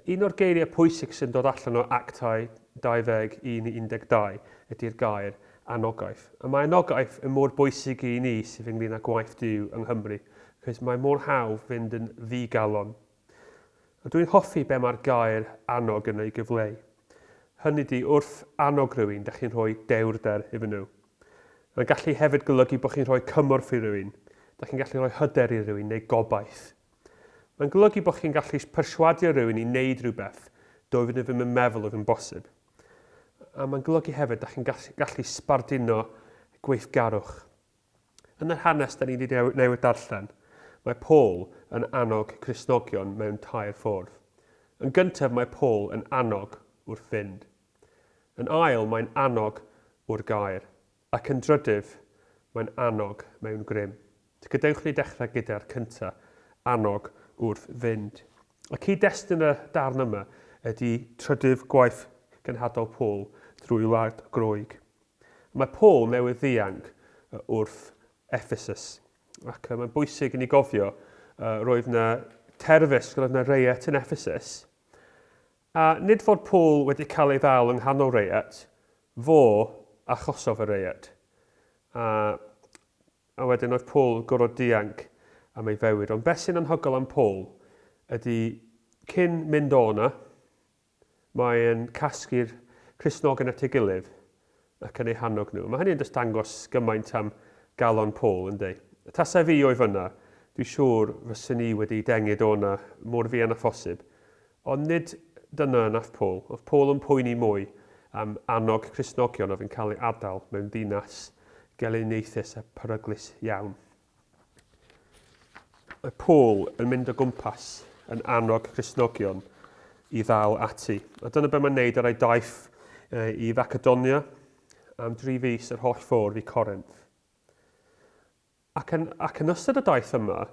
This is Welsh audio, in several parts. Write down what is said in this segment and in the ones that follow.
Un o'r geiriau pwysig sy'n dod allan o Actau 21-12 ydy'r gair anogaeth. A mae anogaeth yn mor bwysig i ni sydd ynglyn â gwaith Duw yng Nghymru, cos mae mor hawdd fynd yn ddigalon. A dwi'n hoffi be mae'r gair anog yn ei gyfleu. Hynny ydy, wrth anog rhywun, da chi'n rhoi dewrder iddyn nhw. Mae'n gallu hefyd golygu bod chi'n rhoi cymorth i rhywun. Da chi'n gallu rhoi hyder i rhywun neu gobaith. Mae'n golygu bod chi'n gallu perswadio rhywun i wneud rhywbeth doedd nhw ddim yn meddwl oedd yn bosib. A mae'n golygu hefyd da chi'n gallu sbarduno gweithgarwch. Yn yr hanes da ni wedi newid darllen, mae Paul yn annog Cristnogion mewn tair ffordd. Yn gyntaf mae Paul yn annog wrth fynd. Yn ail mae'n annog o'r gair. Ac yn drydydd mae'n annog mewn grym. Gadewch ni dechrau gyda'r cyntaf, annog wrth fynd. Y cyd-destun y darn yma ydy trydydd gwaith genhadol Paul drwy wlad Groeg. Mae Paul newydd ddianc wrth Ephesus. Ac mae'n bwysig i ni gofio roedd yna terfys, roedd yna reiet yn Ephesus. A nid fod Paul wedi cael ei ddal yng nghanol reiet, fo achosodd y reiet. A wedyn oedd Paul gorfod dianc am ei fywyd. Ond beth sy'n anhygoel am Paul ydy cyn mynd o'na, mae'n casgu'r Cristnogion at ei gilydd ac yn eu hannog nhw. Mae hynny'n dangos gymaint am galon Paul, ynddi. Tasai fi oedd yna, dwi'n siŵr fyswn ni wedi dengid o'na mor fuan â phosib. Ond nid dyna nath Paul. Oedd Paul yn poeni mwy am annog Cristnogion oedd yn cael ei adael mewn dinas geluniaethus a peryglus iawn. Mae Paul yn mynd o gwmpas yn annog Cristnogion i ddal ati. A dyna be mae'n neud ar ei daith i Facedonia am 3 fis yr holl ffordd i Corinth. Ac yn ystod y daith yma,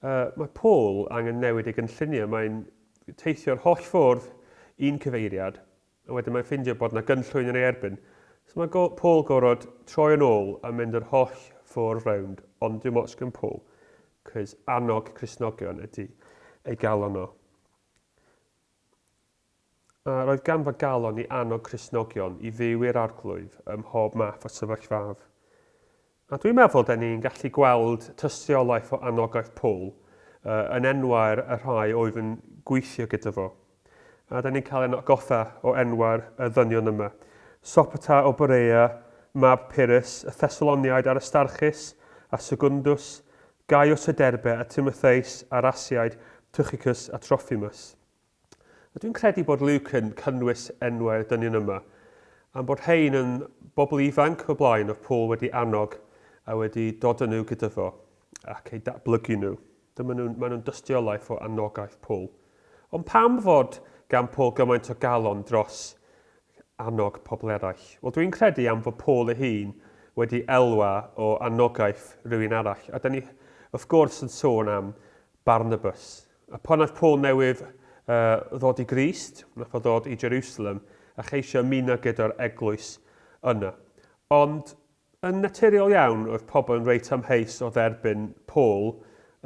mae Paul angen newid ei gynlluniau. Mae'n teithio'r holl ffordd un cyfeiriad, a wedyn mae'n ffindio bod yna gynllwyn yn ei erbyn. So mae Paul gorfod troi yn ôl a mynd yr holl ffordd rownd, ond dim ots gan Paul, cys annog Cristnogion ydy ei galon o. A roedd ganddo galon i annog Cristnogion i fyw i'r arglwydd ym mhob math o sefyllfaf. A dwi'n meddwl da ni'n gallu gweld tystiolaeth o anogaeth Paul yn enwau'r y rhai oedd yn gweithio gyda fo. A da ni'n cael goffa o enwau'r y ddynion yma. Sopata o Berea, Mab Pyrrhus, y Thessaloniaid Aristarchus, a Secundus, Gaius y Derbe, a Timotheus, a'r Asiaid, Tychicus a Trophimus. A dwi'n credu bod Luke yn cynnwys enwau'r dynion yma, am bod hein yn bobl ifanc o blaen oedd Paul wedi annog a wedi dod â nhw gyda fo ac ei datblygu nhw. Maen nhw'n dystiolaeth o anogaeth Paul. Ond pam fod gan Paul gymaint o galon dros annog pobl eraill? Wel, dwi'n credu am fod Paul ei hun wedi elwa o anogaeth rhywun arall. A da ni, wrth gwrs, yn sôn am Barnabas. A pan oedd Paul newydd ddod i Grist, nath o ddod i Jerusalem, a cheisio ymuno gyda'r eglwys yna. Ond yn naturiol iawn, oedd pobl yn reit amheus o dderbyn Paul,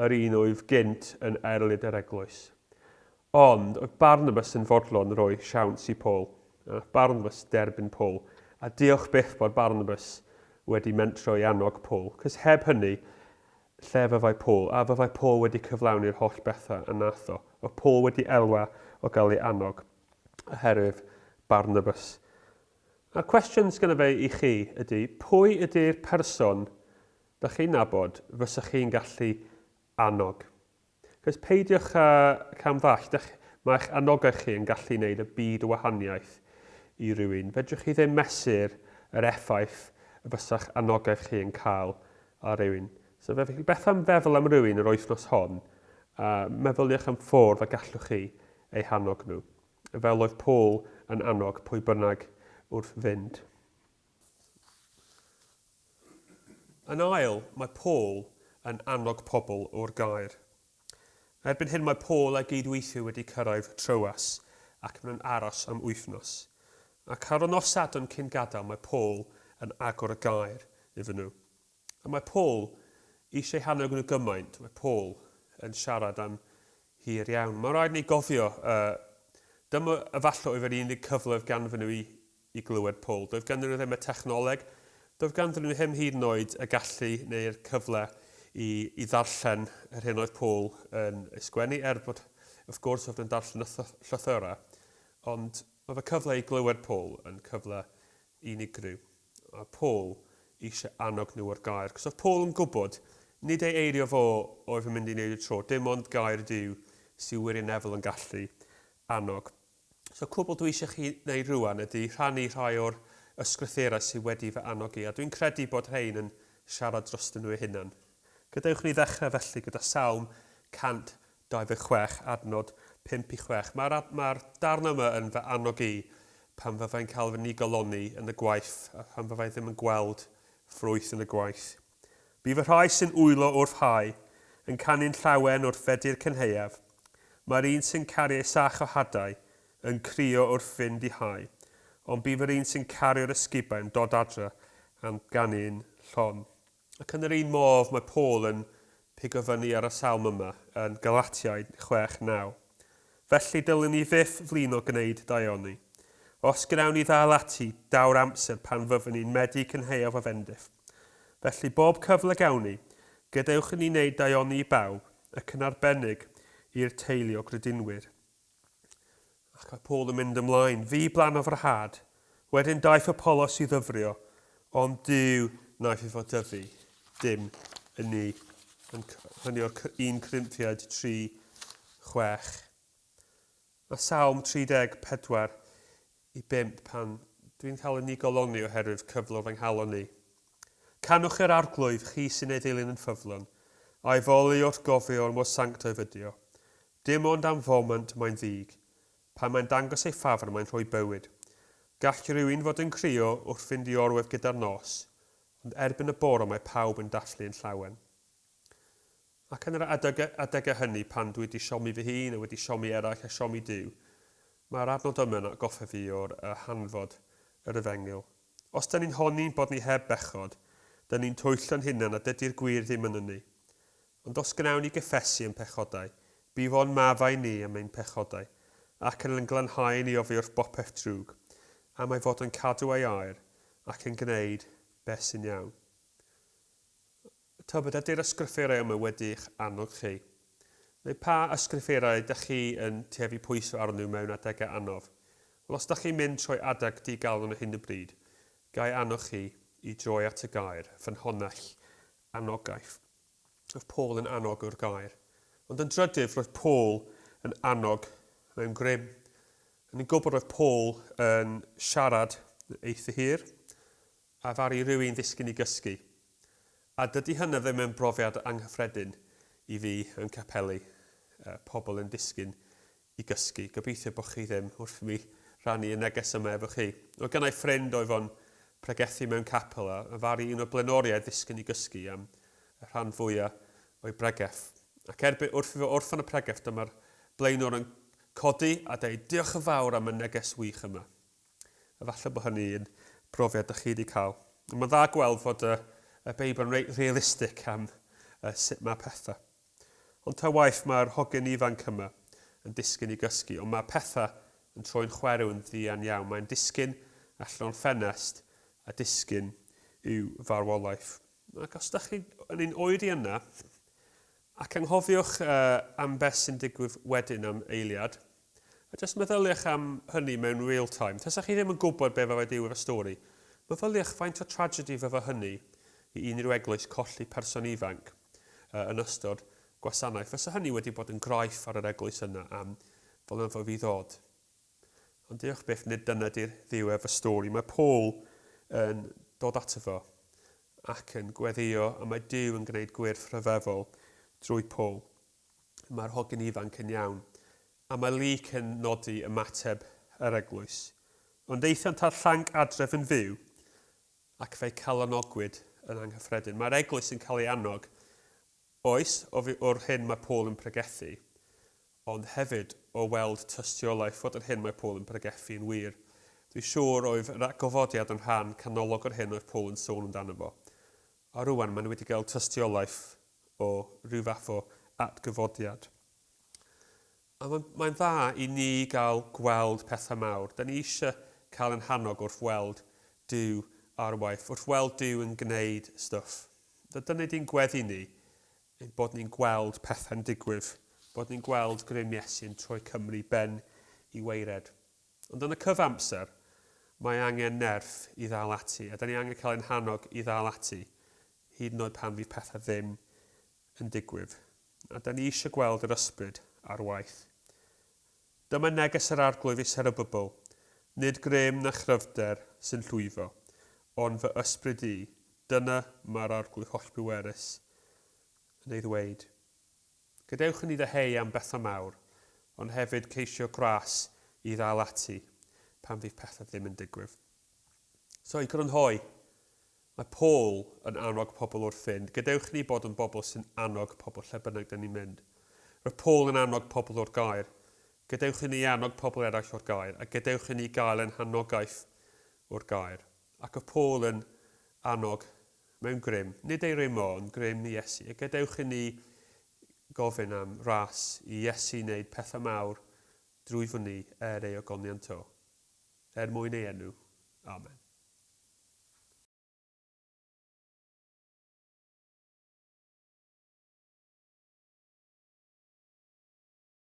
yr un oedd gynt yn erlyd yr eglwys. Ond oedd Barnabas yn fodlon roi siawns i Paul. Barnabas derbyn Paul. A diolch byth bod Barnabas wedi mentro i annog Paul. Cos heb hynny, lle fyddai Paul, a fyddai Paul wedi cyflawni'r holl bethau yn nath o. Oedd Paul wedi elwa o gael ei annog oherwydd Barnabas. A'r cwestiwn gyda fe i chi ydy, pwy ydy'r person da chi'n nabod fysach chi'n gallu annog? Cos peidiwch cam ddall, mae'ch anogaeth chi yn gallu gwneud y byd o wahaniaeth i rywun. Fedrwch chi ddim mesur yr effaith y fysach anogaeth chi yn cael a rywun. So beth am feddwl am rywun yr wythnos hon, meddyliwch am ffordd a gallwch chi eu hannog nhw. Fel oedd Paul yn annog pwy bynnag wrth fynd. Yn ail, mae Paul yn annog pobl o'r gair. Erbyn hyn mae Paul a gydweithio wedi cyrraedd Troas ac mae'n aros am wythnos. Ac ar y nos Sadwrn cyn gadael mae Paul yn agor y gair iddyn nhw. A mae Paul eisiau hannog nhw gymaint, mae Paul yn siarad am hir iawn. Mae'n rhaid ni gofio Dyma efallai oedd yr unig cyfle ganddyn nhw i glywed Paul. Doedd ganddyn nhw ddim y technoleg, doedd ganddyn nhw ddim hyd yn oed y gallu neu'r cyfle i ddarllen yr hyn oedd Paul yn ysgwennu, bod wrth gwrs oedd yn darllen y llythyrau. Ond oedd y cyfle i glywed Paul yn cyfle unigryw. A Paul eisiau annog nhw o'r gair. Cos oedd Paul yn gwybod, nid ei eirio fo oedd yn mynd i wneud y tro, dim ond gair Duw sy'n wirioneddol yn gallu annog. So cwbl dwi eisiau chi wneud rwan ydy rhannu rhai o'r ysgrythurau sydd wedi fy annog i, a dwi'n credu bod rhain yn siarad dros nhw eu hunan. Gadewch ni ddechrau felly gyda Salm 126, adnod 5 i 6. Mae'r darn yma yn fy annog i pan fyddai'n cael fy nigoloni yn y gwaith, a pan fyddai ddim yn gweld ffrwyth yn y gwaith. Bu fy rhai sy'n wylo wrth hau, yn canu'n llawen wrth fedu'r cynheuaf. Mae'r un sy'n caru ei sach o hadau, yn crio wrth fynd i hau. Ond bu fy'r un sy'n cario'r ysgubau'n dod adre am ganu'n llon. Ac yn yr un modd mae Paul yn pigo fyny ar y salm yma yn Galatiaid 6:9. Felly dylwn ni fyth flino gwneud daioni. Os gnawn ni ddal ati dawr amser pan fyddwn ni'n medu cynheuaf o fendith. Felly bob cyfle gawn ni, gadewch ni wneud daioni i bawb ac yn arbennig i'r teulu o gredinwyr. Ac mae Paul yn mynd ymlaen, fi blan o frhad, wedyn daeth Apollos i ddyfrio, ond Duw naeth i fod dyfu, dim yn ni. Hynny o'r 1 Corinthiaid 3:6. Mae Salm 34 i 5 pan dwi'n cael y nigoloni oherwydd cyflwr fy nghalon ni. Canwch yr arglwydd chi sy'n ei ddilyn yn ffyddlon, a'i foli wrth gofio mor sanctau fydio. Dim ond am foment mae'n ddig, pan mae'n dangos ei ffafr mae'n rhoi bywyd. Gall rhywun fod yn crio wrth fynd i orwedd gyda'r nos, ond erbyn y bore mae pawb yn dathlu yn llawen. Ac yn yr adegau hynny pan dwi wedi siomi fy hun a wedi siomi eraill a siomi Duw, mae'r adnod yma'n atgoffa fi o'r hanfod yr Efengil. Os da ni'n honni bod ni heb bechod, da ni'n twyllo'n hunan a dydy'r gwir ddim yn ni. Ond os gnawn ni gyffesu yn pechodau, bydd o'n maddau ni am ein pechodau, ac yn glanhau ni o fi wrth bopeth drwg, a mae fod yn cadw ei air ac yn gwneud beth sy'n iawn. Tybed ydy'r ysgrythurau yma wedi'ch annog chi? Neu pa ysgrythurau ydych chi yn tefu pwyso arnyn nhw mewn adegau anodd? Wel, os ydych chi'n mynd trwy adeg digalon ar hyn y bryd, gai annog chi i droi at y gair, ffynhonnell anogaeth. Roedd Paul yn annog o'r gair. Ond yn drydydd, roedd Paul yn annog mewn grym. Yn gwybod roedd Paul yn siarad eitha hir a fari rhywun ddisgyn i gysgu. A dydy hynny ddim yn brofiad anghyffredin i fi yn capelu pobl yn disgyn i gysgu. Gobeithio bod chi ddim wrth mi rannu y neges yma efo chi. Oedd gennau ffrind oedd o'n pregethu mewn capel a fari un o blaenoriaid ddisgyn i gysgu am y rhan fwyaf o'i bregeth. Ac wrth yn y pregeth dyma'r blaenor yn codi a dweud diolch yn fawr am y neges wych yma. A falle bod hynny yn brofiad ydych chi wedi cael. Mae'n dda gweld fod y Beibl yn reit realistig am sut mae pethau. Ond ta waith mae'r hogyn ifanc yma yn disgyn i gysgu, ond mae pethau yn troi'n chwerw yn ddian iawn. Mae'n disgyn allan o'r ffenest a disgyn i'w farwolaeth. Ac os ydych chi yn un oedi yna, ac anghofiwch am beth sy'n digwydd wedyn am eiliad, a jyst meddyliwch am hynny mewn real time. Tasach chi ddim yn gwybod beth fe diwedd y stori, meddyliwch faint o tragedy fe hynny i unrhyw eglwys colli person ifanc yn ystod gwasanaeth. Fysa hynny wedi bod yn graith ar yr eglwys yna am flynyddoedd i ddod. Ond diolch byth, nid dyna di'r ddiwedd y stori. Mae Paul yn dod ato fo ac yn gweddio a mae Duw yn gwneud gwirth rhyfeddol drwy Paul. Mae'r hogyn ifanc yn iawn a mae Luc yn nodi ymateb yr eglwys. Ond eithon ta'r llanc adref yn fyw ac fe'i cael anogwyd yn anghyffredin. Mae'r eglwys yn cael ei annog oes o'r hyn mae Paul yn pregethu, ond hefyd o weld tystiolaeth fod yr hyn mae Paul yn pregethu yn wir. Dwi'n siŵr oedd yr gofodiad yn rhan canolog o'r hyn oedd Paul yn sôn amdano fo. A rwan maen wedi cael tystiolaeth o rhyw fath o atgyfodiad. A mae'n dda i ni gael gweld pethau mawr. Da ni eisiau cael yn hannog wrth weld Duw ar waith, wrth weld Duw yn gwneud stwff. Dyna di'n gweddi ni, bod ni'n gweld pethau'n digwydd, bod ni'n gweld grym Iesu'n troi Cymru ben i weired. Ond yn y cyfamser, mae angen nerf i ddal ati, a da ni angen cael ein hannog i ddal ati, hyd yn oed pan fydd pethau ddim yn digwydd. A da ni eisiau gweld yr ysbryd ar waith. Dyma neges yr arglwydd i ser y bybl, nid grym na chryfder sy'n llwyfo, ond fy ysbryd i, dyna mae'r arglwydd holl bwerus yn ei ddweud. Gadewch ni ddeheu am bethau mawr, ond hefyd ceisio gras i ddal ati pan fydd pethau ddim yn digwydd. So i grynhoi, mae Paul yn annog pobl wrth fynd. Gadewch ni bod yn bobl sy'n annog pobl lle bynnag dyn ni'n mynd. Roedd Paul yn annog pobl o'r gair. Gadewch ni annog pobl eraill o'r gair, a gadewch ni gael ein hanogaeth o'r gair. Ac o Paul yn annog mewn grym, nid ei rimo, ond grym i Iesu. A gadewch ni gofyn am ras i Iesu wneud pethau mawr drwy ni ei ogoniant o. Mwyn ei enw. Amen.